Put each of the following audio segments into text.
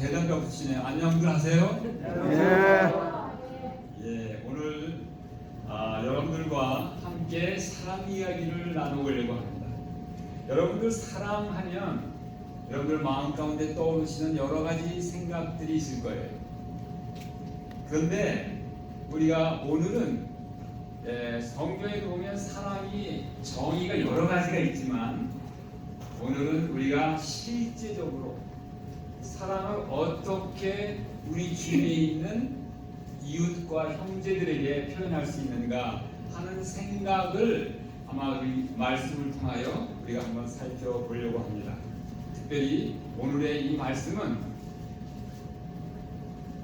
대단가 붙이네요. 안녕들 하세요? 예. 예, 오늘 여러분들과 함께 사랑 이야기를 나눠보려고 합니다. 여러분들 사랑하면 여러분들 마음 가운데 떠오르시는 여러 가지 생각들이 있을 거예요. 그런데 우리가 오늘은 성경에 보면 사랑이 정의가 여러 가지가 있지만 오늘은 우리가 실제적으로 사랑을 어떻게 우리 주위에 있는 이웃과 형제들에게 표현할 수 있는가 하는 생각을 아마 우리 말씀을 통하여 우리가 한번 살펴보려고 합니다. 특별히 오늘의 이 말씀은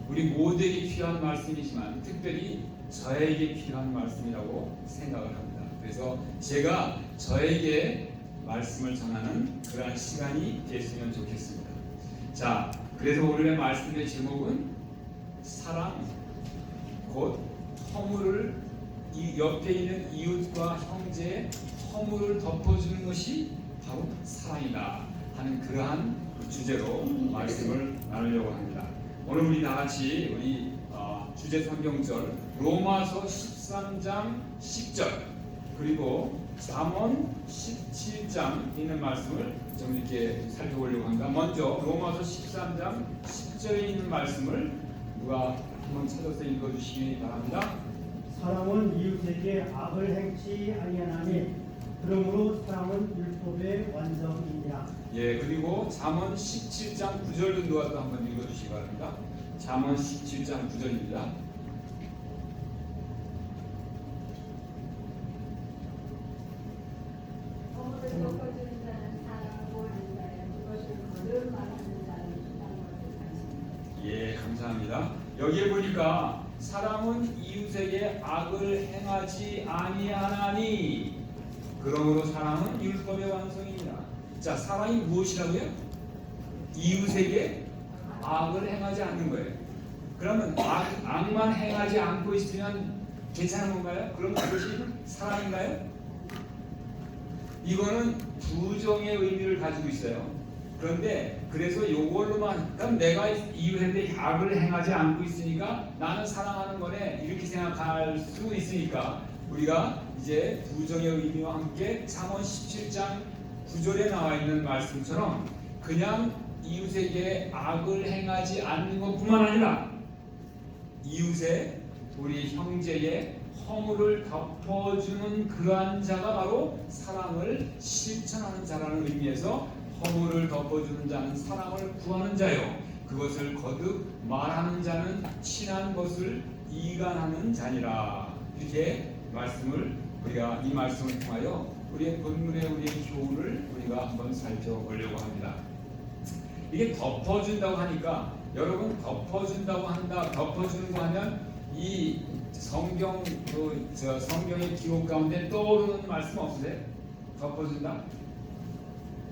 우리 모두에게 필요한 말씀이지만 특별히 저에게 필요한 말씀이라고 생각을 합니다. 그래서 제가 저에게 말씀을 전하는 그러한 시간이 됐으면 좋겠습니다. 자, 그래서 오늘의 말씀의 제목은 사랑 곧 허물을 이 옆에 있는 이웃과 형제의 허물을 덮어주는 것이 바로 사랑이다 하는 그러한 주제로 말씀을 나누려고 합니다. 오늘 우리 다 같이 우리 주제 성경절 로마서 13장 10절 그리고 잠언 17장 있는 말씀을 좀 이렇게 살펴보려고 합니다. 먼저 로마서 13장 10절에 있는 말씀을 누가 한번 찾아서 읽어주시기 바랍니다. 사랑은 이웃에게 악을 행치 아니하나니 그러므로 사랑은 율법의 완성이니라. 예, 그리고 잠언 17장 9절도 누가 또 한번 읽어주시기 바랍니다. 잠언 17장 9절입니다. 예, 감사합니다. 여기에 보니까 사랑은 이웃에게 악을 행하지 아니하나니 그러므로 사랑은 율법의 완성이니라. 자, 사랑이 무엇이라고요? 이웃에게 악을 행하지 않는 거예요. 그러면 악만 행하지 않고 있으면 괜찮은 건가요? 그럼 그것이 사랑인가요? 이거는 부정의 의미를 가지고 있어요. 그런데 그래서 이걸로만 그럼 내가 이웃한테 악을 행하지 않고 있으니까 나는 사랑하는 거네 이렇게 생각할 수 있으니까 우리가 이제 부정의 의미와 함께 잠언 17장 9절에 나와 있는 말씀처럼 그냥 이웃에게 악을 행하지 않는 것뿐만 아니라 이웃의 우리 형제의 허물을 덮어주는 그러한 자가 바로 사랑을 실천하는 자라는 의미에서 허물을 덮어주는 자는 사랑을 구하는 자요 그것을 거듭 말하는 자는 친한 것을 이간하는 자니라. 이렇게 말씀을 우리가 이 말씀을 통하여 우리의 본문의 우리의 교훈을 우리가 한번 살펴보려고 합니다. 이게 덮어준다고 하니까 여러분 덮어준다고 한다 덮어주는 거 하면 이 성경 성경의 기록 가운데 떠오르는 말씀 없으세요? 덮어준다?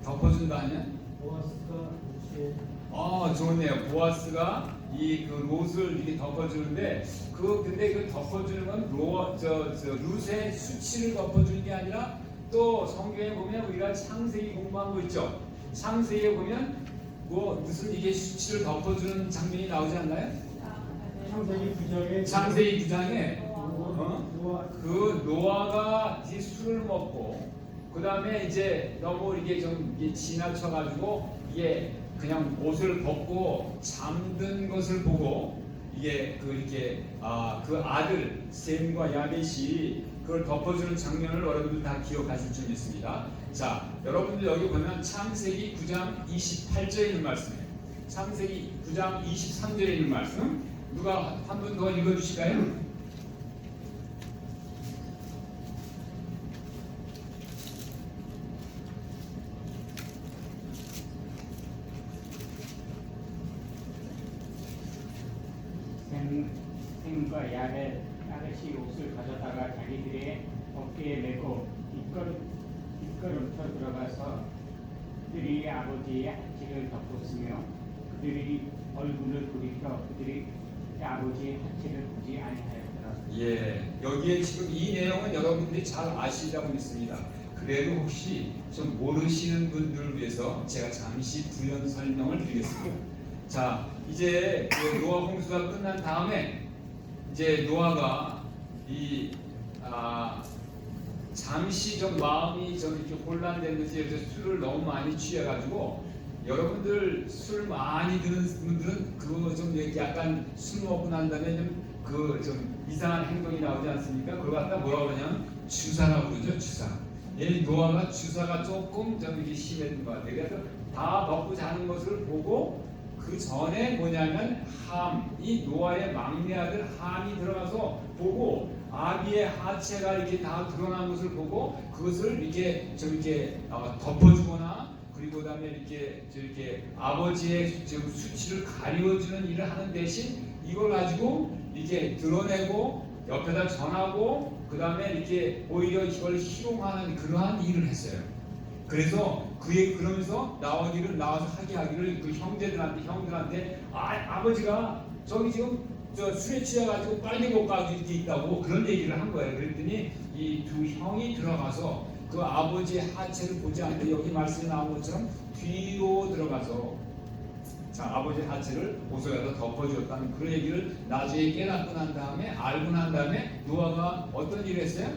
덮어준다 하면? 보아스가 좋네요. 보아스가 이 그 롯을 이렇게 덮어주는데 근데 그 덮어주는 건 룻의 수치를 덮어주는 게 아니라 또 성경에 보면 우리가 창세기 공부한 거 있죠. 창세기에 보면 무슨 이게 수치를 덮어주는 장면이 나오지 않나요? 창세기 9장에 그 노아가 이제 술을 먹고 그 다음에 이제 너무 이게 좀 지나쳐가지고 이게 그냥 옷을 벗고 잠든 것을 보고 이게 그 아들 셈과 야벳이 그걸 덮어주는 장면을 여러분들 다 기억하실 줄 믿습니다. 자, 여러분들 여기 보면 창세기 9장 28절에 있는 말씀이에요. 창세기 9장 23절에 있는 말씀 누가 한 분 더 읽어주실까요? 셈과 야벳이 옷을 가져다가 자기들의 어깨에 메고 이끌어터 들어가서 그들이 아버지의 하체를 덮었으며 그들이 얼굴을 돌이켜 그들이 아버지의 하체를 보지 아니하였더라. 예, 여기에 지금 이 내용은 여러분들이 잘 아시리라고 믿습니다. 그래도 혹시 좀 모르시는 분들을 위해서 제가 잠시 부연 설명을 드리겠습니다. 자, 이제 그 노아 홍수가 끝난 다음에 이제 노아가 잠시 좀 마음이 좀 이렇게 혼란됐는지 요새 술을 너무 많이 취해가지고, 여러분들 술 많이 드는 분들은 그거 좀 이렇게 약간 술 먹고 난 다음에 좀 이상한 행동이 나오지 않습니까? 그걸 갖다 뭐라고 그러냐면 주사라고 그러죠. 주사. 얘 노아가 주사가 조금 좀 이렇게 심했던 것 같아요. 그래서 다 먹고 자는 것을 보고 그 전에 뭐냐면 이 노아의 막내 아들 함이 들어가서 보고 아비의 하체가 이렇게 다 드러난 것을 보고 그것을 이렇게 덮어주거나, 그리고 그다음에 이렇게 아버지의 수치를 가리워주는 일을 하는 대신 이걸 가지고 이렇게 드러내고 옆에다 전하고 그다음에 이렇게 오히려 이걸 희롱하는 그러한 일을 했어요. 그래서 그러면서 나와서 하기를 그 형들한테 아버지가 저기 지금 술에 취해가지고 빨리 못 가고 이렇게 있다고 그런 얘기를 한 거예요. 그랬더니 이 두 형이 들어가서 그 아버지의 하체를 보지 않고 여기 말씀에 나온 것처럼 뒤로 들어가서 아버지의 하체를 옷에다 덮어주었다는 그런 얘기를 나중에 깨닫고 난 다음에 알고 난 다음에 노아가 어떤 일을 했어요?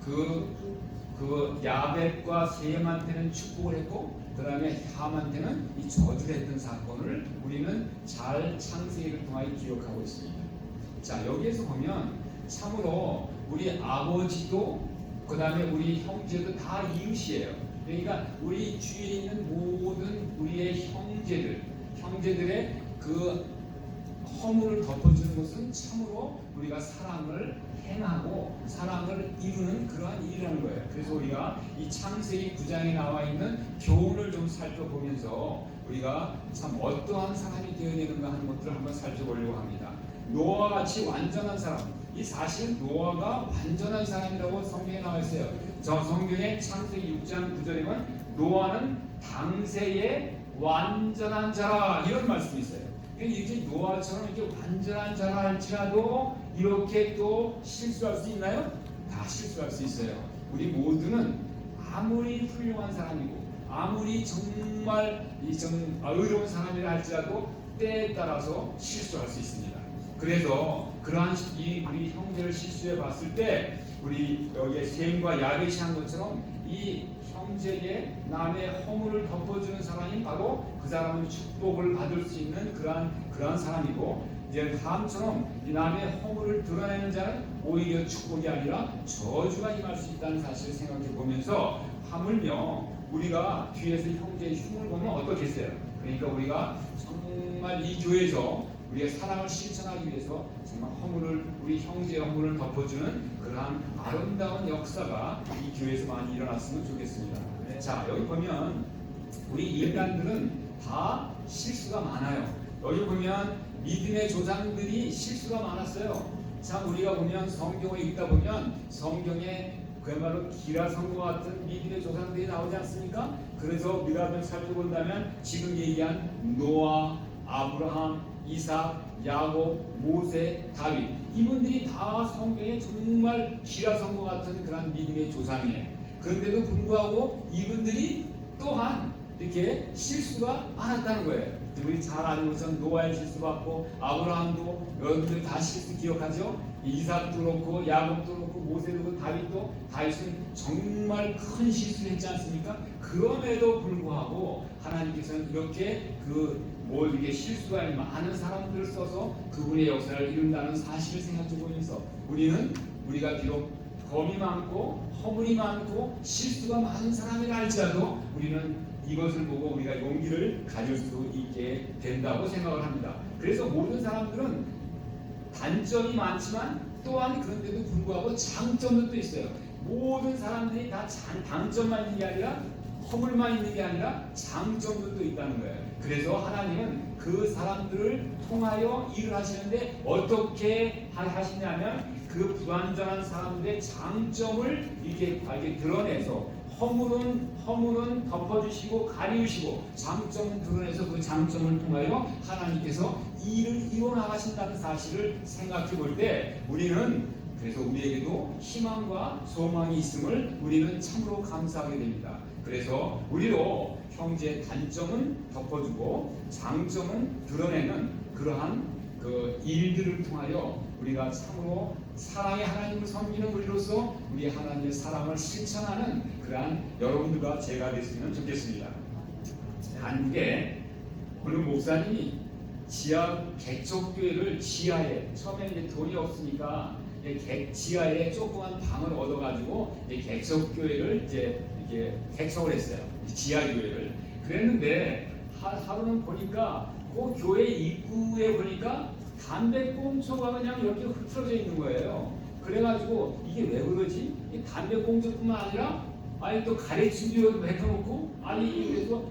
그 야벳과 셈한테는 축복을 했고 그 다음에 함한테는 이 저주를 했던 사건을 우리는 잘 창세기를 통하여 기억하고 있습니다. 자, 여기에서 보면 참으로 우리 아버지도 그 다음에 우리 형제도 다 이웃이에요. 그러니까 우리 주위에 있는 모든 우리의 형제들의 그 허물을 덮어주는 것은 참으로 우리가 사랑을 행하고 사랑을 이루는 그러한 일이라는 거예요. 그래서 우리가 이 창세기 9장에 나와 있는 교훈을 좀 살펴보면서 우리가 참 어떠한 사람이 되어야 되는가 하는 것들을 한번 살펴보려고 합니다. 노아와 같이 완전한 사람, 이 사실 노아가 완전한 사람이라고 성경에 나와 있어요. 저 성경의 창세기 6장 9절에 노아는 당세의 완전한 자라 이런 말씀이 있어요. 이렇게 노아처럼 이렇게 완전한 자라 할지라도 이렇게 또 실수할 수 있나요? 다 실수할 수 있어요. 우리 모두는 아무리 훌륭한 사람이고 아무리 정말 의로운 사람이라 할지라도 때에 따라서 실수할 수 있습니다. 그래서 그러한 우리 형제를 실수해 봤을 때 우리 여기에 셈과 야벳이 한 것처럼 이 형제의 남의 허물을 덮어주는 사람이 바로 그 사람은 축복을 받을 수 있는 그러한 사람이고, 이제 다음처럼 이 남의 허물을 드러내는 자는 오히려 축복이 아니라 저주가 임할 수 있다는 사실을 생각해 보면서 하물며 우리가 뒤에서 형제의 흉을 보면 어떻겠어요? 그러니까 우리가 정말 이 교회에서 우리의 사랑을 실천하기 위해서 정말 우리 형제의 허물을 덮어주는 그러한 아름다운 역사가 이 교회에서 많이 일어났으면 좋겠습니다. 자, 여기 보면 우리 인간들은 다 실수가 많아요. 여기 보면 믿음의 조상들이 실수가 많았어요. 참 우리가 보면 성경을 읽다 보면 성경에 그야말로 기라성과 같은 믿음의 조상들이 나오지 않습니까? 그래서 우리가 한번 살펴본다면 지금 얘기한 노아, 아브라함, 이삭, 야곱, 모세, 다윗, 이분들이 다 성경에 정말 기라성과 같은 그런 믿음의 조상이에요. 그런데도 불구하고 이분들이 또한 이렇게 실수가 많았다는 거예요. 우리 잘 아는 것처럼 노아의 실수 받고 아브라함도 여러분들 다 실수 기억하죠? 이삭도 그렇고 야곱도 그렇고 모세도 그렇고 다윗은 정말 큰 실수를 했지 않습니까? 그럼에도 불구하고 하나님께서는 이렇게 이게 실수가 아닌 많은 사람들을 써서 그분의 역사를 이룬다는 사실을 생각해 보면서 우리가 비록 범이 많고 허물이 많고 실수가 많은 사람이라 할지라도 우리는 이것을 보고 우리가 용기를 가질 수 있게 된다고 생각을 합니다. 그래서 모든 사람들은 단점이 많지만 또한 그런데도 불구하고 장점도 또 있어요. 모든 사람들이 다 단점만 있는 게 아니라 허물만 있는 게 아니라 장점도 또 있다는 거예요. 그래서 하나님은 그 사람들을 통하여 일을 하시는데 어떻게 하시냐면 그 불완전한 사람들의 장점을 이렇게 드러내서 허물은 덮어주시고 가리우시고 장점은 드러내서 그 장점을 통하여 하나님께서 일을 이뤄나가신다는 사실을 생각해 볼 때 그래서 우리에게도 희망과 소망이 있음을 우리는 참으로 감사하게 됩니다. 그래서 우리도 형제의 단점은 덮어주고 장점은 드러내는 그러한 그 일들을 통하여 우리가 참으로 사랑의 하나님을 섬기는 우리로서 우리 하나님의 사랑을 실천하는 그러한 여러분들과 제가 됐으면 좋겠습니다. 한국에 어느 목사님이 지하 개척교회를 지하에 처음에 이제 돈이 없으니까 지하에 조그만 방을 얻어가지고 개척교회를 이제 이렇게 개척을 했어요. 지하교회를. 그랬는데 하루는 보니까 그 교회 입구에 보니까 담배 꽁초가 그냥 이렇게 흐트러져 있는 거예요. 그래가지고 이게 왜 그러지? 이 담배 꽁초뿐만 아니라 아니 또 가래치기도 뱉어놓고 아니 그래서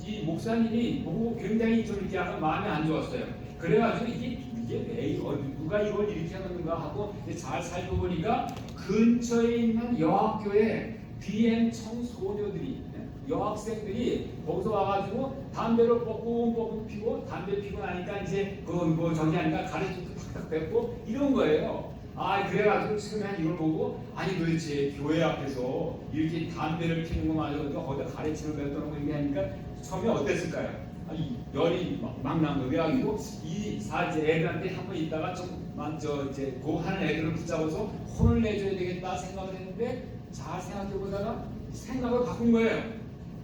이 목사님이 보고 굉장히 좀 이렇게 약간 마음에 안 좋았어요. 그래가지고 이게 왜 누가 이걸 이렇게 하는가 하고 잘 살펴보니까 근처에 있는 여학교에 BM 청소녀들이 여학생들이 거기서 와가지고 담배를 뻐끔뻐끔 피고 담배 피고 나니까 이제 뭐 저기 하니까 가래떡도 탁탁 뱉고 이런 거예요. 아 그래가지고 처음에 이걸 보고 아니 도대체 교회 앞에서 이렇게 담배를 피는 거 말고 거기다 가래떡을 뱉어놓고 이렇게 하니까 처음에 어땠을까요? 아니 열이 막 난 거. 그래가지고 이 사제 애들한테 한번 있다가 좀만 이제 그 하는 애들을 붙잡아서 혼을 내줘야 되겠다 생각을 했는데 잘 생각해보다가 생각을 바꾼 거예요.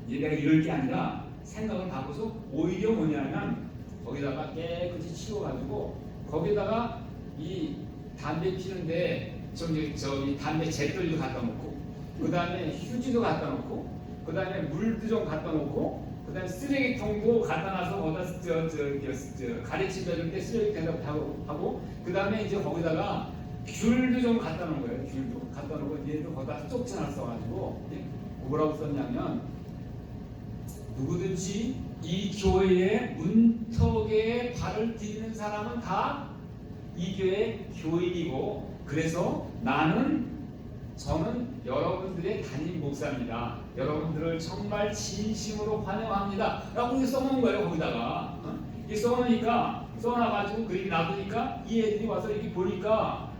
내가 이럴 게 아니라 생각을 바꿔서 오히려 뭐냐면 거기다가 깨끗이 치워가지고 거기다가 이 담배 피는데 저기 담배 잿돌도 갖다 놓고 그 다음에 휴지도 갖다 놓고 그 다음에 물도 좀 갖다 놓고 그 다음에 쓰레기통도 갖다 놔서 거기다 가래치 뱉을 때 쓰레기통에다 하고 그 다음에 이제 거기다가 귤도 좀 갖다 놓은 거예요. 귤도 갖다 놓고 얘도 거기다 쪽지나 써가지고 뭐라고 썼냐면 누구든지 이 교회의 문턱에 발을 디디는 사람은 다 이 교회 교인이고 그래서 저는 여러분들의 담임 목사입니다. 여러분들을 정말 진심으로 환영합니다. 라고 이렇게 써놓은 거예요. 거기다가 이 써놓으니까 써놔가지고 그렇게 놔두니까 이 애들이 와서 이렇게 보니까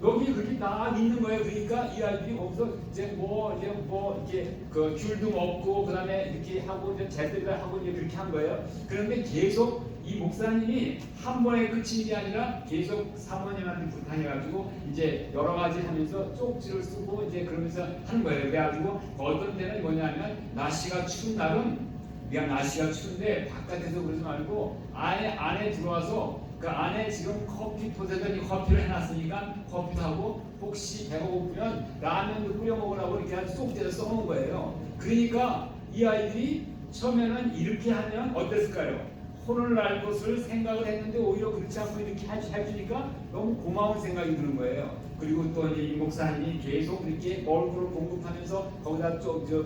여기 그렇게 다 있는 거예요. 그러니까 이 아이들이 거기서 이제 이렇게 그 귤도 먹고 그다음에 이렇게 하고 이제 제대로 하고 이제 그렇게 한 거예요. 그런데 계속 이 목사님이 한 번에 그치는 게 아니라 계속 사모님한테 부탁해가지고 이제 여러 가지 하면서 쪽지를 쓰고 이제 그러면서 하는 거예요. 그래가지고 어떤 때는 뭐냐면 날씨가 추운 날은 날씨가 추운데 바깥에서 그러지 말고 안에 들어와서 그 안에 지금 커피 포대더니 커피를 해놨으니까 커피도 하고 혹시 배가 고프면 라면도 끓여 먹으라고 이렇게 아주 쪽지를 써놓은 거예요. 그러니까 이 아이들이 처음에는 이렇게 하면 어땠을까요? 혼을 날 것을 생각을 했는데 오히려 그렇지 않고 이렇게 해주니까 너무 고마운 생각이 드는 거예요. 그리고 또 이 목사님이 계속 이렇게 얼굴을 공급하면서 거기다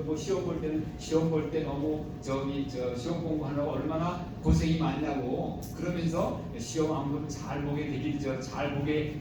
뭐 시험 볼 때는 시험 볼 때 너무 시험 공부하느라고 얼마나 고생이 많냐고 그러면서 시험 안무를 잘 보게 되길 잘 보게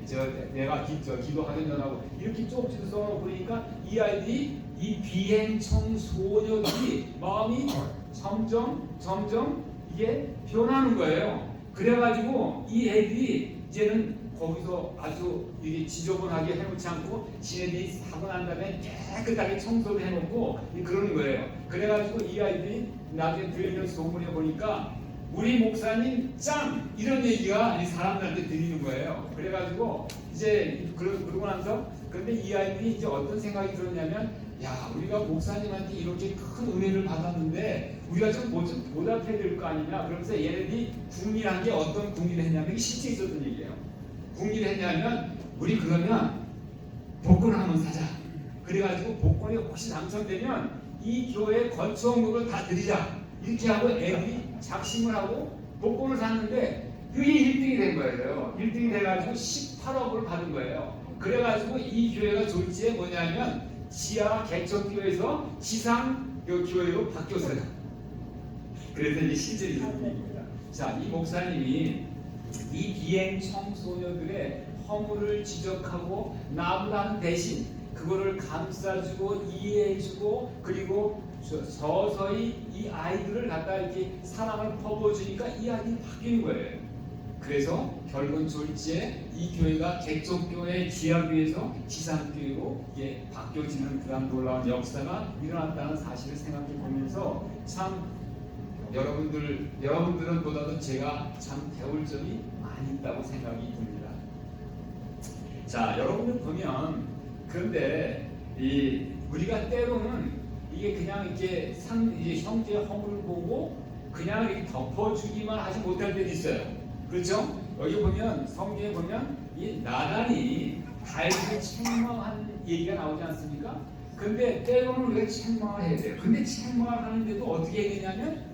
내가 기도하겠냐고 이렇게 쪽지도 써놓고 그러니까 이 아이들이 이 비행청 소녀들이 마음이 점점 이게 변하는 거예요. 그래가지고 이 애들이 이제는 거기서 아주 이게 지저분하게 해놓지 않고 지네들이 하고 난 다음에 깨끗하게 청소를 해놓고 그러는 거예요. 그래가지고 이 아이들이 나중에 들리는 소문에 보니까 우리 목사님 짱! 이런 얘기가 이 사람들한테 들리는 거예요. 그래가지고 이제 그러고 나서 근데 이 아이들이 이제 어떤 생각이 들었냐면 야 우리가 목사님한테 이렇게 큰 은혜를 받았는데 우리가 좀 보답해야 될 거 아니냐. 그러면서 얘네들이 궁리한 게 어떤 궁리를 했냐면 이게 실제 있었던 얘기예요. 궁리를 했냐면 우리 그러면 복권을 한번 사자. 그래가지고 복권이 혹시 당첨되면 이 교회 건축물을 다 드리자. 이렇게 하고 애들이 작심을 하고 복권을 샀는데 그게 1등이 된 거예요. 1등이 돼가지고 18억을 받은 거예요. 그래가지고 이 교회가 졸지에 뭐냐면 지하 개척교회에서 지상 교회로 바뀌었어요. 그래서 이제 실제 이런 얘기입니다. 자, 이 목사님이 이 비행 청소녀들의 허물을 지적하고 나보다는 대신 그거를 감싸주고 이해해주고 그리고 서서히 이 아이들을 갖다 이렇게 사랑을 퍼부어주니까 이 아이들이 바뀌는 거예요. 그래서 결국은 졸지에 이 교회가 개척교회 지하교회에서 지상교회로 이게 바뀌어지는 그런 놀라운 역사가 일어났다는 사실을 생각해 보면서 참 여러분들은 보다도 제가 참 배울 점이 많이 있다고 생각이 듭니다. 자, 여러분들 보면 그런데 우리가 때로는 이게 그냥 이렇게 이제 형제의 허물을 보고 그냥 이렇게 덮어주기만 하지 못할 때도 있어요. 그렇죠? 여기 보면 성경에 보면 이 나단이 다윗을 책망한 얘기가 나오지 않습니까? 근데 때로는 우리가 책망을 해야 돼요. 근데 책망을 하는데도 어떻게 해야 되냐면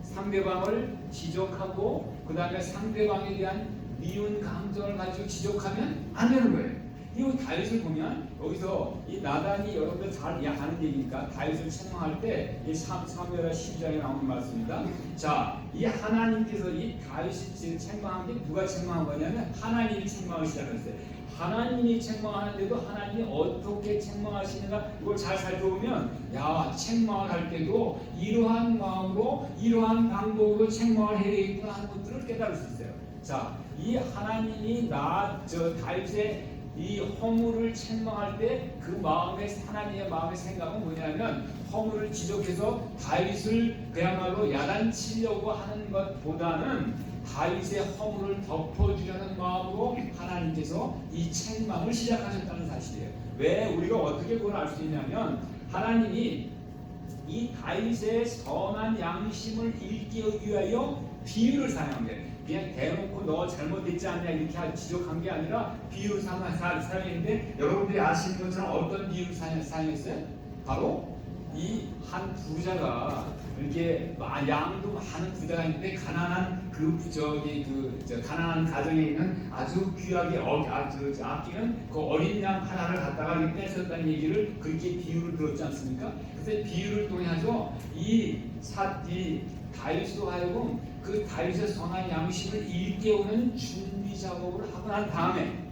상대방을 지적하고 그 다음에 상대방에 대한 미운 감정을 가지고 지적하면 안 되는 거예요. 이 다윗을 보면 여기서 이 나단이 여러분들 잘 아는 얘기니까 다윗을 책망할 때 이 사무엘하 12장에 나오는 말씀입니다. 자, 이 하나님께서 이 다윗을 책망한 게 누가 책망한 거냐면 하나님이 책망을 시작했어요. 하나님이 책망하는데도 하나님이 어떻게 책망하시는가 이걸 잘 살펴보면 야, 책망을 할 때도 이러한 마음으로 이러한 방법으로 책망을 해야 되겠구나 하는 것들을 깨달을 수 있어요. 자, 이 하나님이 다윗의 이 허물을 책망할 때 그 마음의 하나님의 마음의 생각은 뭐냐면 허물을 지적해서 다윗을 그야말로 야단치려고 하는 것보다는 다윗의 허물을 덮어주려는 마음으로 하나님께서 이 책망을 시작하셨다는 사실이에요. 왜 우리가 어떻게 그걸 알 수 있냐면 하나님이 이 다윗의 선한 양심을 일깨우기 위하여 비유를 사용한 거예요. 그냥 대놓고 너 잘못했지 않냐 이렇게 지적한 게 아니라 비유를 사용했는데 여러분들이 아시는 것처럼 어떤 비유를 사용했어요? 바로 이 한 부자가 이렇게 양도 많은 부자가 있는데 가난한 가난한 가정에 있는 아주 귀하게 아끼는 그 어린 양 하나를 갖다가 뺏었다는 얘기를 그렇게 비유를 들었지 않습니까? 그래서 비유를 통해서 이 다윗으로 하여금 그 다윗의 선한 양심을 일깨우는 준비 작업을 하고 난 다음에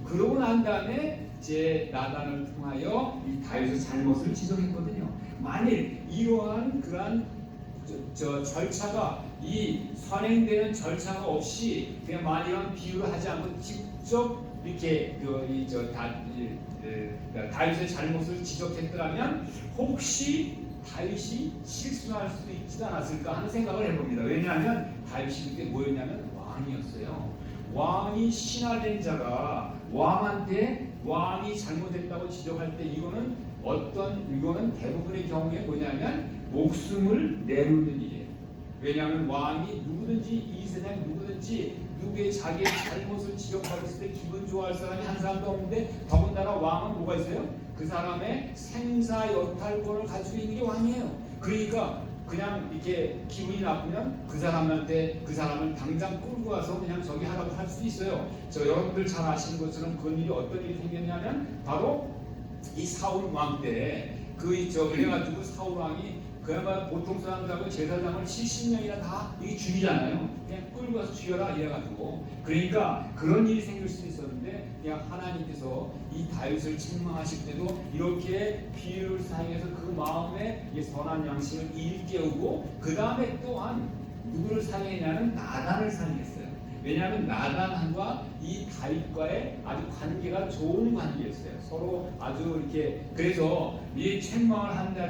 그러고 난 다음에 이제 나단을 통하여 이 다윗의 잘못을 지적했거든요. 만일 이러한 그러한 절차가 이 선행되는 절차가 없이 그냥 만일 이런 비유를 하지 않고 직접 이렇게 다윗의 잘못을 지적했더라면 혹시 다윗이 실수할 수도 있지 않았을까 하는 생각을 해봅니다. 왜냐하면 다윗이 그때 뭐였냐면 왕이었어요. 왕이 신하된 자가 왕한테 왕이 잘못했다고 지적할 때 이거는 대부분의 경우에 뭐냐면 목숨을 내놓는 일이에요. 왜냐하면 왕이 누구든지 이 세상 누구든지 누구의 자기의 잘못을 지적받았을 때 기분 좋아할 사람이 한 사람도 없는데 더군다나 왕은 뭐가 있어요? 그 사람의 생사 여탈권을 가지고 있는 게 왕이에요. 그러니까 그냥 이렇게 기분이 나쁘면 그 사람을 당장 끌고 가서 그냥 저기 하라고 할 수 있어요. 여러분들 잘 아시는 것처럼 그런 일이 어떤 일이 생겼냐면 바로 이 사울 왕 때 그래가지고 사울 왕이 그야말로 보통 사람들하고 제사장을 70명이나 다 죽이잖아요. 그냥 끌고 가서 죽여라 이래가지고 그러니까 그런 일이 생길 수 있었는데 그냥 하나님께서 이 다윗을 책망하실 때도 이렇게 비유를 사용해서 그 마음에 이 선한 양심을 일깨우고 그 다음에 또한 누구를 사용했냐면 나단을 사용했어요. 왜냐하면 나단과 이 다윗과의 아주 관계가 좋은 관계였어요. 서로 아주 이렇게 그래서 이 책망을 한다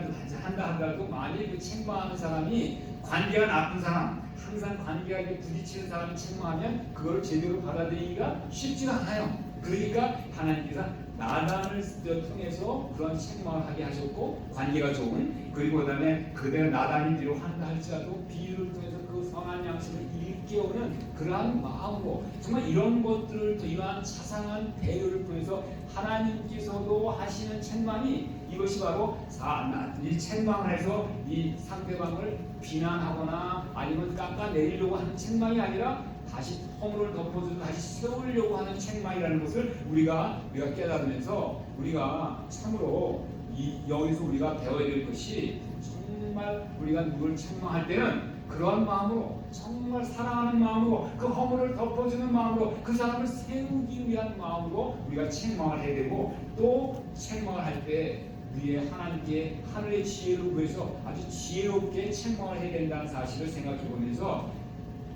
하더라도 만일 그 책망하는 사람이 관계가 나쁜 사람, 항상 관계가 이렇게 부딪히는 사람이 책망하면 그걸 제대로 받아들이기가 쉽지가 않아요. 그러니까 하나님께서 나단을 통해서 그런 책망을 하게 하셨고 관계가 좋은 그리고 그다음에 그대로 나단이 뒤로 한다 할지라도 비유를 통해서 그 선한 양심을 일깨우는 그러한 마음으로 정말 이런 것들을 이러한 자상한 배려를 통해서 하나님께서도 하시는 책망이 이것이 바로 이 책망을 해서 이 상대방을 비난하거나 아니면 깎아내리려고 하는 책망이 아니라 다시 허물을 덮어주고 다시 세우려고 하는 책망이라는 것을 우리가 깨달으면서 우리가 참으로 여기서 우리가 배워야 될 것이 정말 우리가 누구를 책망할 때는 그러한 마음으로 정말 사랑하는 마음으로 그 허물을 덮어주는 마음으로 그 사람을 세우기 위한 마음으로 우리가 책망을 해야 되고 또 책망을 할 때 위에 하나님께 하늘의 지혜를 구해서 아주 지혜롭게 책망을 해야 된다는 사실을 생각해 보면서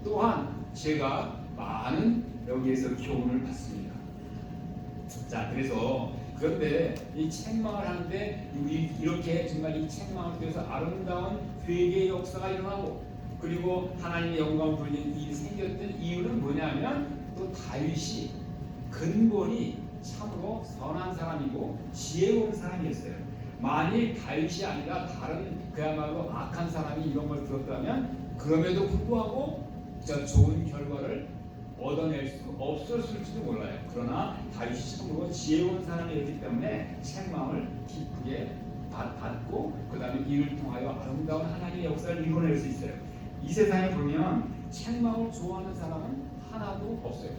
또한 제가 많은 여기에서 교훈을 받습니다. 자, 그래서 그런데 이 책망을 하는데 우리 이렇게 정말 이 책망을 통해서 아름다운 회개의 역사가 일어나고 그리고 하나님의 영광을 돌리는 일이 생겼던 이유는 뭐냐면 또 다윗이 근본이 참으로 선한 사람이고 지혜로운 사람이었어요. 만일 다윗이 아니라 다른 그야말로 악한 사람이 이런 걸 들었다면 그럼에도 불구하고 저 좋은 결과를 얻어낼 수 없었을지도 몰라요. 그러나 다윗이 참으로 지혜로운 사람이었기 때문에 책망을 기쁘게 받고 그 다음에 이를 통하여 아름다운 하나님의 역사를 이뤄낼 수 있어요. 이 세상에 보면 책망을 좋아하는 사람은 하나도 없어요.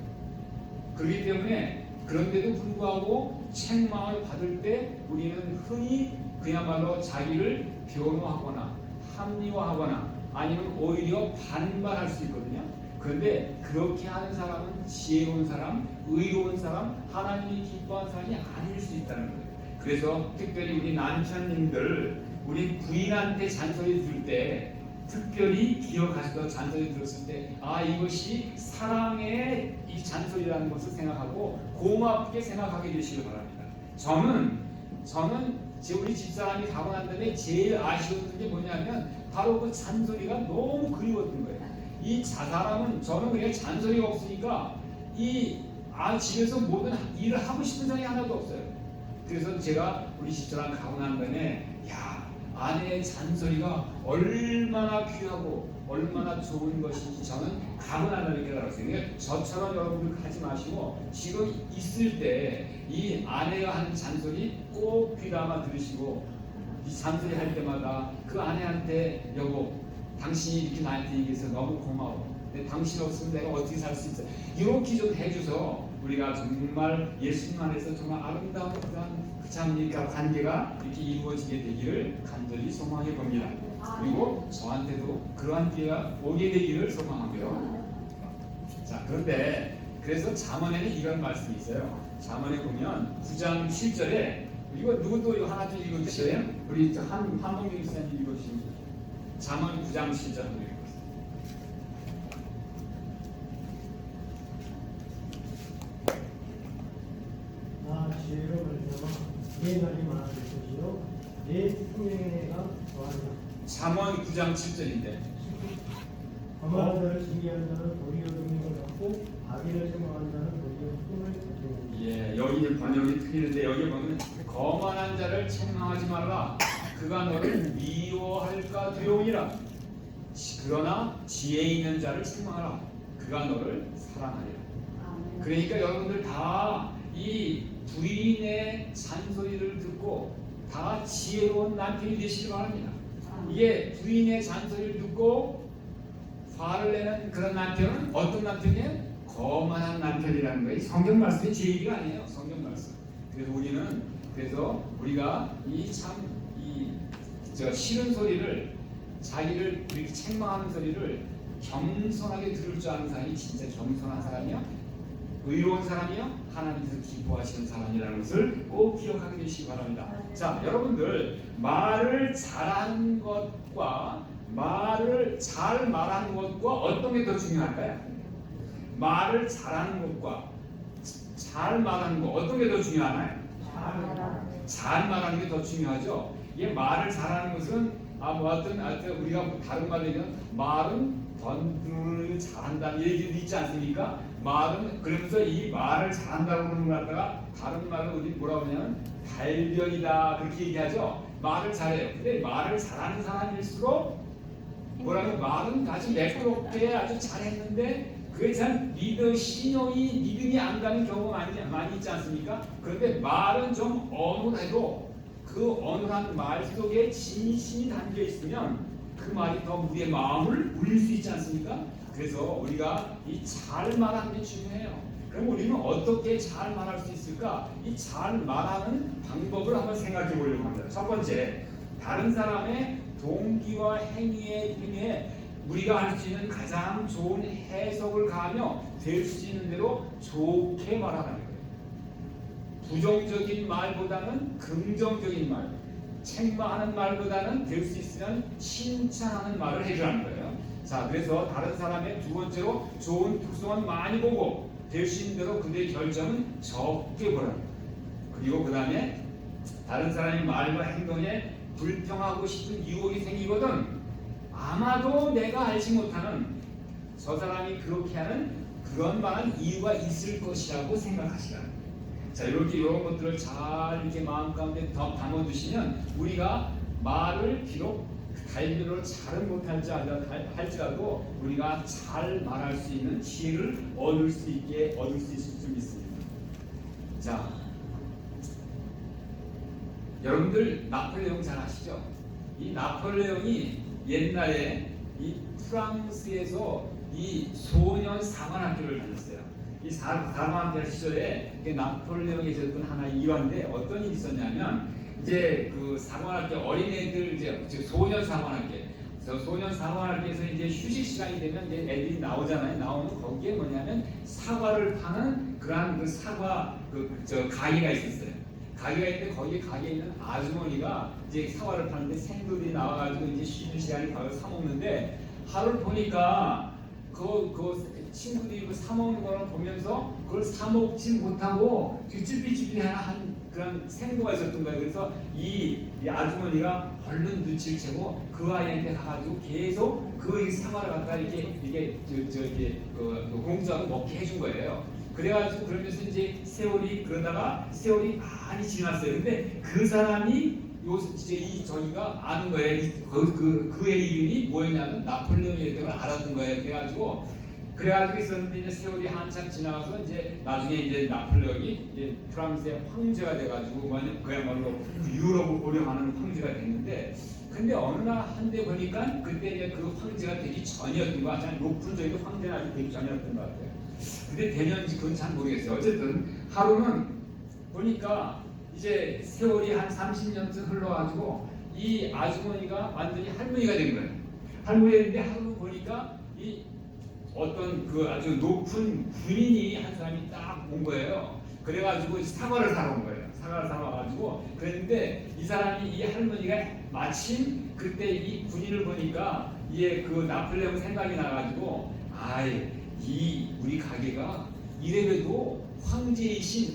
그렇기 때문에 그런데도 불구하고 책망을 받을 때 우리는 흔히 그야말로 자기를 변호하거나 합리화하거나 아니면 오히려 반발할 수 있거든요. 그런데 그렇게 하는 사람은 지혜로운 사람, 의로운 사람, 하나님이 기뻐하는 사람이 아닐 수 있다는 거예요. 그래서 특별히 우리 남편님들 우리 부인한테 잔소리 들을 때 특별히 기억하셔서 잔소리 들었을 때 이것이 사랑의 이 잔소리라는 것을 생각하고 고맙게 생각하게 되시길 바랍니다. 저는 우리 집사람이 가고 난 다음에 제일 아쉬웠던 게 뭐냐면 바로 그 잔소리가 너무 그리웠던 거예요. 이 사람은 저는 그냥 잔소리가 없으니까 집에서 모든 일을 하고 싶은 생각이 하나도 없어요. 그래서 제가 우리 집사람 가고 난 다음에 아내의 잔소리가 얼마나 귀하고 얼마나 좋은 것인지 저는 가고 난 다음에 깨달았어요. 그러니까 저처럼 여러분들 하지 마시고 지금 있을 때 이 아내가 하는 잔소리 꼭 귀담아 들으시고 이 잔소리 할 때마다 그 아내한테 여보 당신이 이렇게 나한테 얘기해서 너무 고마워. 근데 당신 없으면 내가 어떻게 살 수 있어? 이렇게 좀 해줘서 우리가 정말 예수님 안에서 정말 아름다운 그런 그 관계가 이렇게 이루어지게 되기를 간절히 소망해 봅니다. 그리고 저한테도 그러한 기회가 오게 되기를 소망하고요. 자, 그런데 그래서 잠언에는 이런 말씀이 있어요. 잠언에 보면 9장 7절에 이거 누구도 이거 하나 좀 읽어주세요. 우리 한봉규 목사님 읽어주시면 잠언 9장 7절 한번 읽어보세요. 지혜로 말미암아 내 날이 많아질 것이요 내 생명의 해가 더하리라. 잠언 9장 7절인데 거만한 자를 징계하는 자는 도리어 능력을 갖고 악인을 책망하는 자는 도리어 힘을 얻느니라. 여기 번역이 틀리는데 여기 보면 거만한 자를 책망하지 말라. 그가 너를 미워할까 두려우니라. 그러나 지혜 있는 자를 책망하라. 그가 너를 사랑하리라. 그러니까 여러분들 다 이 부인의 잔소리를 듣고 다 지혜로운 남편이 되시기 바랍니다. 이게 부인의 잔소리를 듣고 화를 내는 그런 남편은 어떤 남편이에요? 거만한 남편이라는 거예요. 성경 말씀이 제 얘기가 아니에요. 성경 말씀. 그래서 우리가 싫은 소리를 자기를 이렇게 책망하는 소리를 겸손하게 들을 줄 아는 사람이 진짜 겸손한 사람이요. 의로운 사람이요, 하나님께서 기뻐하시는 사람이라는 것을 꼭 기억하게 되시기 바랍니다. 자, 여러분들 말을 잘하는 것과 말을 잘 말하는 것과 어떤 게 더 중요할까요? 말을 잘하는 것과 잘 말하는 것 어떤 게 더 중요하나요? 잘 말하는 게 더 중요하죠. 이게 말을 잘하는 것은 하여튼 우리가 다른 말로 얘기하면 말은 던두를 잘한다는 얘기도 있지 않습니까? 말은 그러면서 이 말을 잘한다고 그러는 걸 갖다가 다른 말로 우리 뭐라고 하냐면 달변이다 그렇게 얘기하죠. 말을 잘해요. 근데 말을 잘하는 사람일수록 뭐라면 말은 아주 매끄럽게 아주 잘했는데 그게 참 믿음이 안 가는 경우가 많이 있지 않습니까? 그런데 말은 좀 어눌해도 그 어눌한 말 속에 진심이 담겨 있으면 그 말이 더 우리의 마음을 울릴 수 있지 않습니까? 그래서 우리가 이 잘 말하는 게 중요해요. 그럼 우리는 어떻게 잘 말할 수 있을까? 이 잘 말하는 방법을 한번 생각해 보려고 합니다. 첫 번째, 다른 사람의 동기와 행위에 등에 우리가 할 수 있는 가장 좋은 해석을 가하며 될 수 있는 대로 좋게 말하는 거예요. 부정적인 말보다는 긍정적인 말, 책망하는 말보다는 될 수 있으면 칭찬하는 말을 해주라는 거예요. 자, 그래서 다른 사람의 두 번째로 좋은 특성은 많이 보고 될 수 있는 대로 그들의 결점은 적게 보라는 거예요. 그리고 그 다음에 다른 사람의 말과 행동에 불평하고 싶은 유혹이 생기거든 아마도 내가 알지 못하는 저 사람이 그렇게 하는 그런 만한 이유가 있을 것이라고 생각하시라. 자, 이렇게 이런 것들을 잘 이렇게 마음 가운데 담아두시면 우리가 말을 비록 달변으로 잘은 할지라도 우리가 잘 말할 수 있는 지혜를 얻을 수 있을 줄 믿습니다. 자, 여러분들 나폴레옹 잘 아시죠? 이 나폴레옹이 옛날에 이 프랑스에서 이 소년 사관학교를 다녔어요. 이 사관학교 시절에 나폴레옹이 있었던 하나의 일화인데 어떤 일이 있었냐면 이제 그 사관학교 어린애들 이제 소년 사관학교, 소년 사관학교에서 이제 휴식 시간이 되면 이제 애들이 나오잖아요. 나오면 거기에 뭐냐면 사과를 파는 그러한 그 사과 가게가 있었어요. 가게가 있는데 거기 가게에 있는 아주머니가 이제 사과를 파는데 생들이 나와가지고 이제 쉬는 시간에 밥을 사 먹는데 하루 보니까 그 친구들이 그 사 먹는 거를 보면서 그걸 사 먹지 못하고 쭈삣쭈삣 한 그런 생도가 있었던 거예요. 그래서 이 아주머니가 얼른 눈치를 채고 그 아이한테 가가지고 계속 그 사과를 갖다 이게 공짜로 먹게 해준 거예요. 그래가지고 그러면서 이제 그러다가 세월이 많이 지났어요. 근데 그 사람이 저희가 아는 거예요. 그의 이름이 뭐였냐면 나폴레옹이라는 걸 알았던 거예요. 그래가지고 있었는데 이제 세월이 한참 지나가서 이제 나중에 이제 나폴레옹이 이제 프랑스의 황제가 돼가지고 그야말로 유럽을 고려하는 황제가 됐는데 근데 어느 날 한데 보니까 그때 이제 그 황제가 되기 전이었던 거 같아요. 높은 저희도 황제는 아직 되기 전이었던 것 같아요. 근데 되는지 그건 잘 모르겠어요. 어쨌든 하루는 보니까 이제 세월이 한 30년쯤 흘러가지고 이 아주머니가 완전히 할머니가 된 거예요. 할머니가 됐는데 하루 보니까 이 어떤 그 아주 높은 군인이 한 사람이 딱 온 거예요. 그래가지고 사과를 사러 온 거예요. 사과를 사러 와가지고 그랬는데 이 사람이 이 할머니가 마침 그때 이 군인을 보니까 이게 그 나폴레옹 생각이 나가지고 이 우리 가게가 이래봬도 황제이신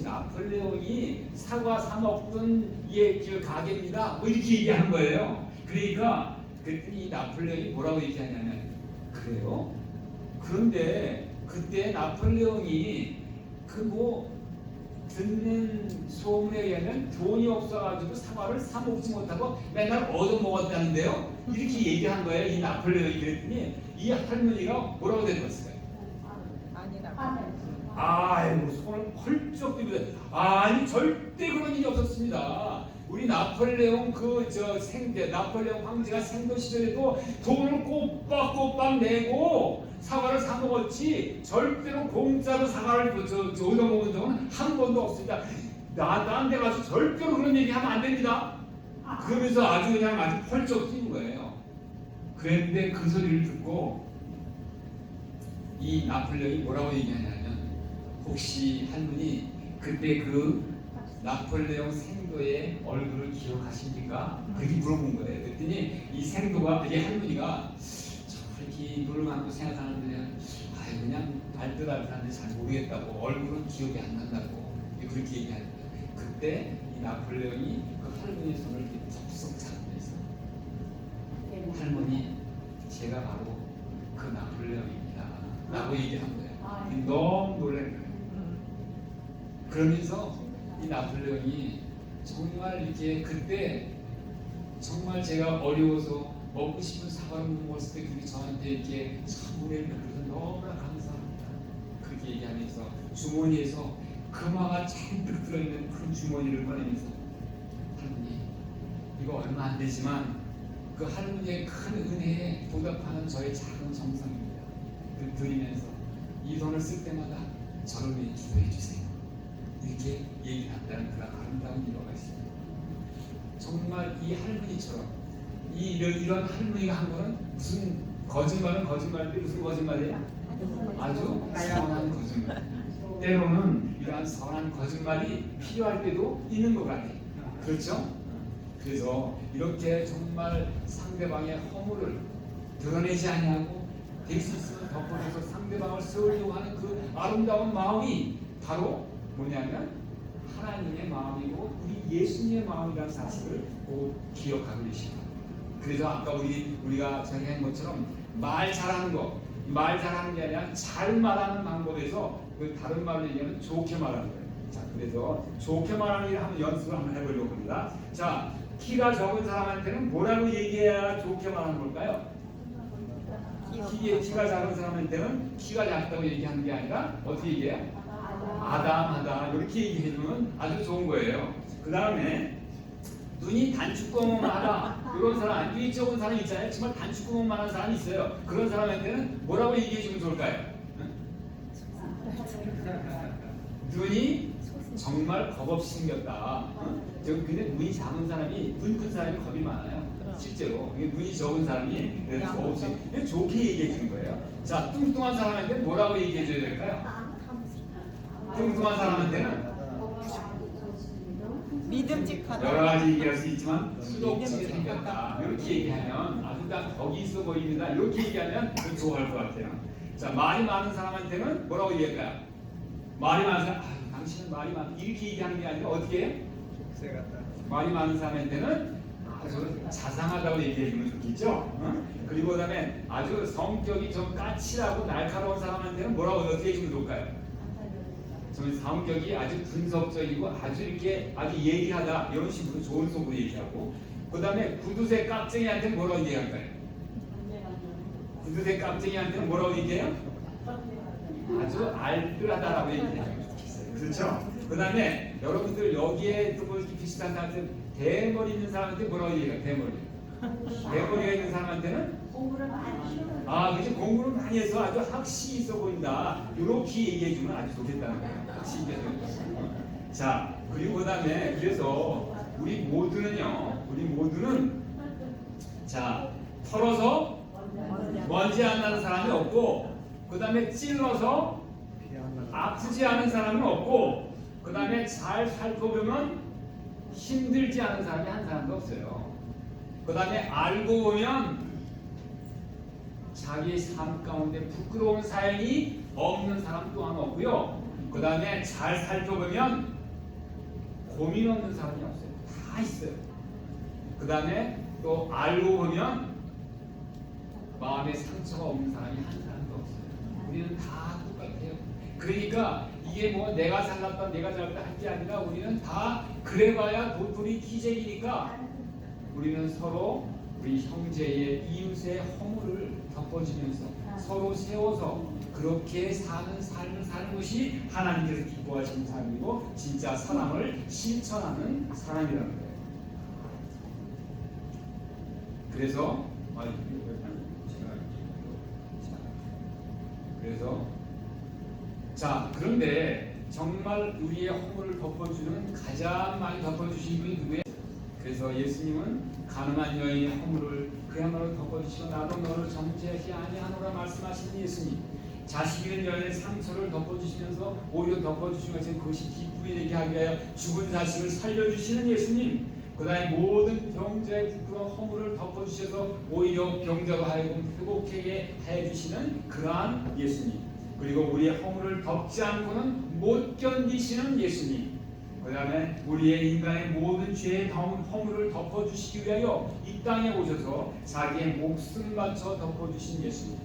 나폴레옹이 사과 사 먹던 그 가게입니다. 뭐 이렇게 얘기하는 거예요. 그러니까 그랬더니 이 나폴레옹이 뭐라고 얘기하냐면 그래요? 그런데 그때 나폴레옹이 듣는 소문에 의하면 돈이 없어가지고 사과를 사 먹지 못하고 맨날 얻어 먹었다는데요. 이렇게 얘기한 거예요. 이 나폴레옹이 그랬더니 이 할머니가 뭐라고 대답했어요? 아이고 손을 펄쩍 들고 아니 절대 그런 일이 없었습니다. 우리 나폴레옹 나폴레옹 황제가 생도 시절에도 돈을 꼬박꼬박 내고 사과를 사 먹었지 절대로 공짜로 사과를 얻어 먹은 적은 한 번도 없습니다. 딴 데 가서 절대로 그런 얘기 하면 안 됩니다. 그러면서 아주 펄쩍 뛰는 거예요. 그랬는데 그 소리를 듣고 이 나폴레옹이 뭐라고 얘기하냐면 혹시 할머니 그때 그 나폴레옹 생도의 얼굴을 기억하십니까? 그렇게 물어본 거예요. 그랬더니 이 할머니가 저렇게 눈을 감고 생각하는데 그냥 알뜰한데 잘 모르겠다고 얼굴은 기억이 안 난다고 그렇게 얘기하는 거예요. 그때 이 나폴레옹이 그 할머니 손을 이렇게 덥석 잡으면서 할머니 제가 바로 그 나폴레옹입니다 라고 얘기한 거예요. 너무 놀란 거예요. 그러면서 이 나폴레옹이 정말 이렇게 그때 정말 제가 어려워서 먹고 싶은 사과를 못 먹었을 때 그게 저한테 이렇게 선물을 베풀어서 너무나 감사합니다. 그렇게 얘기하면서 주머니에서 금화가 잔뜩 들어있는 큰 주머니를 꺼내면서 할머니 이거 얼마 안 되지만 그 할머니의 큰 은혜에 보답하는 저의 작은 정성입니다. 드리면서 이 돈을 쓸 때마다 저를 위해 기도해 주세요. 이렇게 얘기한다는 그런 아름다운 일화가 있습니다. 정말 이 할머니처럼 이런 할머니가 한 거는 무슨 거짓말인데 무슨 거짓말이야? 아주 선한 거짓말. 때로는 이러한 선한 거짓말이 필요할 때도 있는 것 같아요. 그렇죠? 그래서 이렇게 정말 상대방의 허물을 드러내지 아니하고 될 수 있으면 덮어줘서 상대방을 세우려고 하는 그 아름다운 마음이 바로 뭐냐면 하나님의 마음이고 우리 예수님의 마음이라는 사실을 꼭 기억하고 계십니다. 그래서 아까 우리가 전에 한 것처럼 말 잘하는 게 아니라 잘 말하는 방법에서 그 다른 말로 얘기하면 좋게 말하는 거예요. 자, 그래서 좋게 말하는 일 한번 연습을 한번 해보려고 합니다. 자, 키가 적은 사람한테는 뭐라고 얘기해야 좋게 말하는 걸까요? 키가 작은 사람한테는 키가 작다고 얘기하는 게 아니라 어떻게 얘기해요? 아담하다 이렇게 얘기해주면 아주 좋은 거예요. 그 다음에 눈이 단축구멍만하다 이런 사람, 눈이 적은 사람 있잖아요. 정말 단축구멍만한 사람이 있어요. 그런 사람한테는 뭐라고 얘기해주면 좋을까요? 눈이 정말 겁없이 생겼다. 근데 눈이 작은 사람이, 눈 큰 사람이 겁이 많아요. 실제로 눈이 적은 사람이 그래서 겁없이 좋게 얘기해 주는 거예요. 자, 뚱뚱한 사람한테 뭐라고 얘기해 줘야 될까요? 뚱뚱한 사람한테는 믿음직하다. 여러 가지 얘기할 수 있지만 수덕지게 생겼다 이렇게 얘기하면 아주 다 덕이 있어 보입니다. 이렇게 얘기하면 좀 좋아할 것 같아요. 자, 말이 많은 사람한테는 뭐라고 얘기할까요? 말이 많은 사람, 당신은 말이 많아 이렇게 얘기하는 게 아니라 어떻게 해요? 말이 많은 사람한테는 아주 자상하다고 얘기해주면 좋겠죠. 그리고 그다음에 아주 성격이 좀 까칠하고 날카로운 사람한테는 뭐라고 어떻게 해주면 좋을까요? 저는 성격이 아주 분석적이고 아주 이렇게 아주 예리하다 이런 식으로 좋은 속으로 얘기하고, 그 다음에 구두쇠 깍쟁이한테는 뭐라고 얘기할까요? 구두쇠 깍쟁이한테는 뭐라고 얘기해요? 아주 알뜰하다라고 얘기해요. 그렇죠? 그 다음에 여러분들 여기에 또 비슷한 사람들 대머리 있는 사람한테 뭐라고 얘기해요? 대머리가 있는 사람한테는 공부를 많이 시켜요. 그치, 공부를 많이 해서 아주 학식이 있어 보인다 이렇게 얘기해주면 아주 좋겠다는 거예요. 학식이 있어 보인다. 자, 그리고 그 다음에 그래서 우리 모두는 자, 털어서 먼지 안 나는 사람이 없고, 그 다음에 찔러서 아프지 않은 사람은 없고, 그 다음에 잘 살펴보면 힘들지 않은 사람이 한 사람도 없어요. 그 다음에 알고 보면 자기 삶 가운데 부끄러운 사연이 없는 사람 또한 없고요. 그 다음에 잘 살펴보면 고민 없는 사람이 없어요. 다 있어요. 그 다음에 또 알고 보면 마음에 상처가 없는 사람이 한 사람도 없어요. 우리는 다 똑같아요. 그러니까 이게 뭐 내가 잘났다 내가 잘났다 할 게 아니라 우리는 다 그래봐야 도토리 키재기니까 우리는 서로 우리 형제의 이웃의 허물을 덮어주면서 서로 세워서 그렇게 사는 삶을 사는 것이 하나님께서 기뻐하시는 삶이고 진짜 사랑을 실천하는 사람이라는 거예요. 그래서 자, 그런데 정말 우리의 허물을 덮어주는 가장 많이 덮어주신 분이 누구예요? 그래서 예수님은 가늠한 여인의 허물을 그야말로 덮어주시고 나도 너를 정죄하지 아니하노라 말씀하시는 예수님, 자식 잃은 여인의 상처를 덮어주시면서 오히려 덮어주신 것은 그것이 기쁨이 되게 하기 위하여 죽은 자식을 살려주시는 예수님, 그 다음에 모든 병자의 부끄러운 허물을 덮어주셔서 오히려 병자로 하여금 회복하게 해주시는 그러한 예수님, 그리고 우리의 허물을 덮지 않고는 못 견디시는 예수님, 그 다음에 우리의 인간의 모든 죄의 허물을 덮어주시기 위하여 이 땅에 오셔서 자기의 목숨 바쳐 덮어주신 예수님.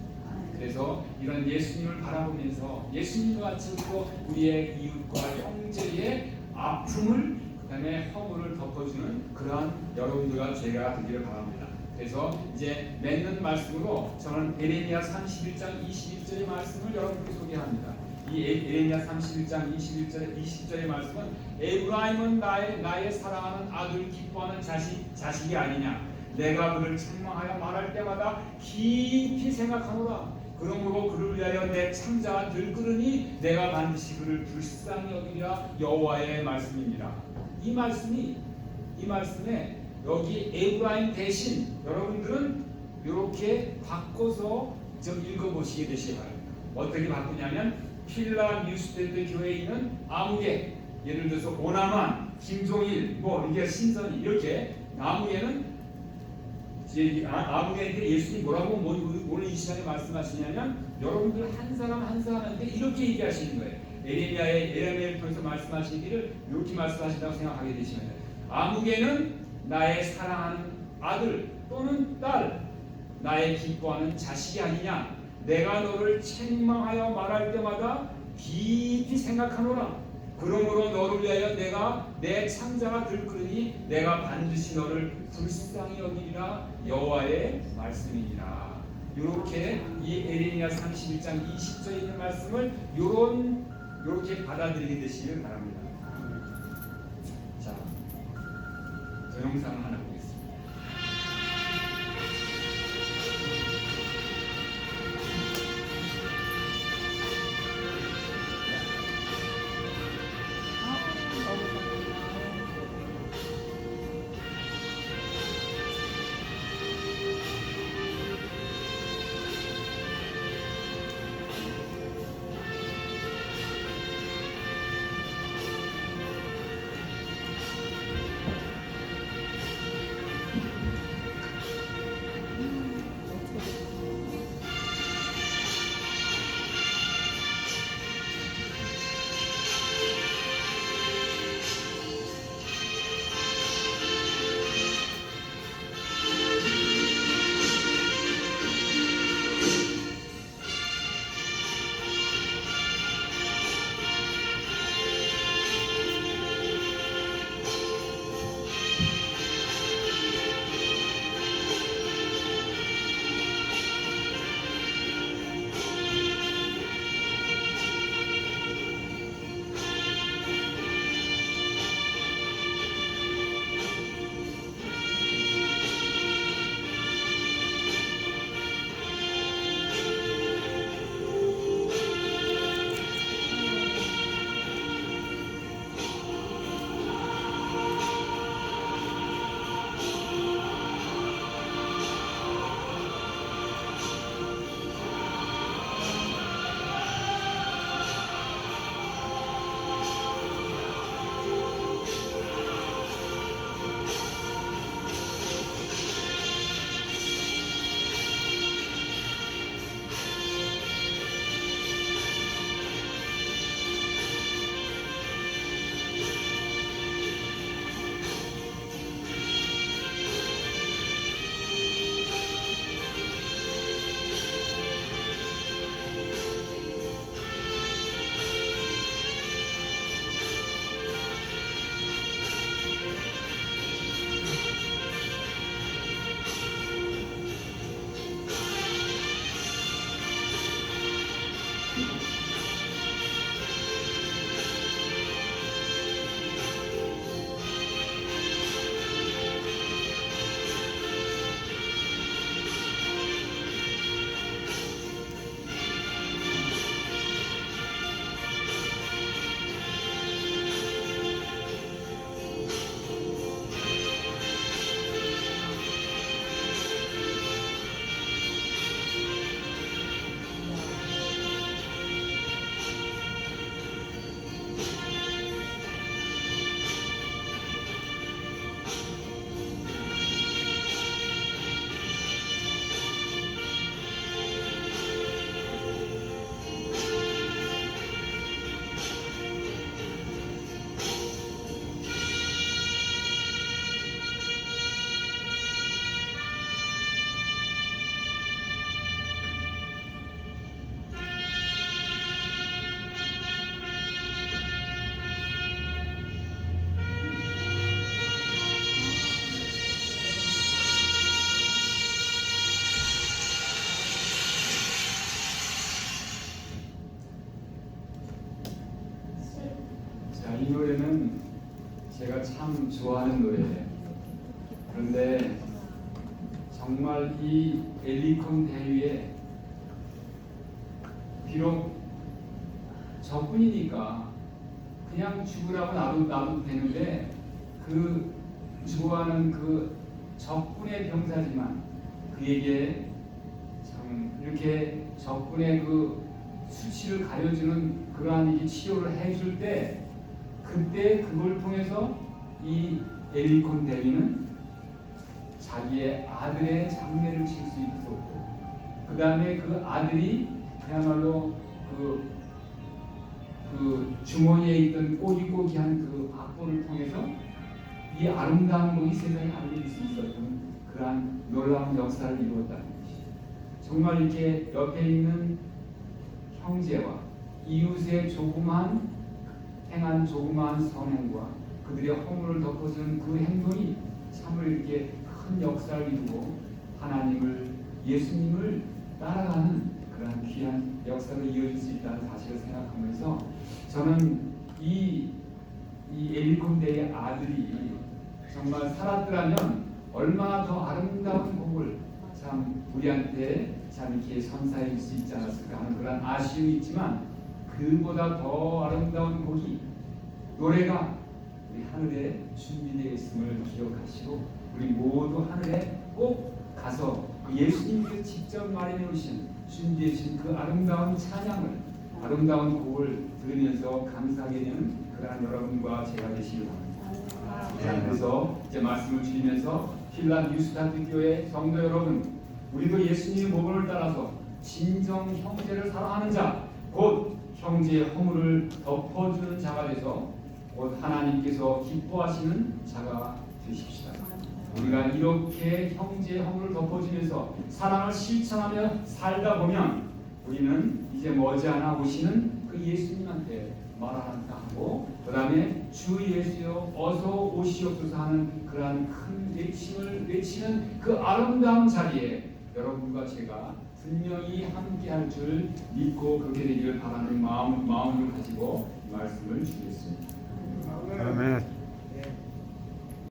그래서 이런 예수님을 바라보면서 예수님과 같이 우리의 이웃과 형제의 아픔을 그 다음에 허물을 덮어주는 그러한 여러분들과 제가 되기를 바랍니다. 그래서 이제 맺는 말씀으로 저는 에레미야 31장 21절의 말씀을 여러분께 소개합니다. 이 에레미야 31장 21절의 20절의 말씀은 에브라임은 나의 사랑하는 아들 기뻐하는 자식이 아니냐, 내가 그를 책망하여 말할 때마다 깊이 생각하노라. 그러므로 그를 위하여 내 창자가 들끓으니 내가 반드시 그를 불쌍히 여기리라. 여호와의 말씀입니다. 이 말씀에 여기 에브라임 대신 여러분들은 이렇게 바꿔서 좀 읽어보시게 되시기 바랍니다. 어떻게 바꾸냐면 필라 뉴스테드 교회에 있는 아무개, 예를 들어서 오나만 김종일, 뭐 이게 신선이 이렇게 나무에는 아무개한테 예수님이 뭐라고 오늘 이 시간에 말씀하시냐면 여러분들 한 사람 한 사람한테 이렇게 얘기하시는 거예요. 에레미야를 통해서 말씀하시기를 이렇게 말씀하신다고 생각하게 되시면 돼요. 아무개는 나의 사랑하는 아들 또는 딸, 나의 기뻐하는 자식이 아니냐. 내가 너를 책망하여 말할 때마다 깊이 생각하노라. 그러므로 너를 위하여 내가 내 창자가 들끓으니 내가 반드시 너를 불쌍히 여기리라. 여호와의 말씀이니라. 이렇게 이 에레미야 31장 20절에 있는 말씀을 이렇게 받아들이게 되시길 바랍니다. 자, 동영상을 하나 보겠습니다. 이 노래는 제가 참 좋아하는 노래예요. 그런데 정말 이 엘리콘 대위에 비록 적군이니까 그냥 죽으라고 놔도 되는데 그 좋아하는 그 적군의 병사지만 그에게 참 이렇게 적군의 그 수치를 가려주는 그러한 이 치료를 해줄 때 그때 그걸 통해서 이 에리콘 대위는 자기의 아들의 장례를 칠 수 있었고, 그 다음에 그 아들이 그야말로 그 주머니에 있던 꼬기꼬기한 그 악보를 통해서 이 아름다운 곡이 세상에 알릴 수 있었던 그러한 놀라운 역사를 이루었다는 것이죠. 정말 이렇게 옆에 있는 형제와 이웃의 행한 조그마한 선행과 그들의 허물을 덮어주는 그 행동이 참으로 이렇게 큰 역사를 이루고 하나님을, 예수님을 따라가는 그러한 귀한 역사로 이어질 수 있다는 사실을 생각하면서 저는 이 에리콘대의 아들이 정말 살았더라면 얼마나 더 아름다운 곡을 참 우리한테 참 이렇게 선사해 줄 수 있지 않았을까 하는 그런 아쉬움이 있지만, 그보다 더 아름다운 곡이, 노래가 우리 하늘에 준비되어 있음을 기억하시고 우리 모두 하늘에 꼭 가서 그 예수님께서 직접 마련해 오신, 준비해 주신 그 아름다운 찬양을, 아름다운 곡을 들으면서 감사하게 되는 그러한 여러분과 제가 되시길 바랍니다. 자, 그래서 이제 말씀을 드리면서 핀란 뉴스타트 교회 성도 여러분, 우리도 예수님의 모범을 따라서 진정 형제를 사랑하는 자, 곧 형제의 허물을 덮어주는 자가 돼서 곧 하나님께서 기뻐하시는 자가 되십시다. 우리가 이렇게 형제의 허물을 덮어주면서 사랑을 실천하며 살다 보면 우리는 이제 머지않아 오시는 그 예수님한테 말하는가 하고, 그 다음에 주 예수여 어서 오시옵소서 하는 그러한 큰 외침을 외치는 그 아름다운 자리에 여러분과 제가 분명히 함께할 줄 믿고 그렇게 되기를 바라는 마음을 가지고 이 말씀을 주겠습니다. 아멘.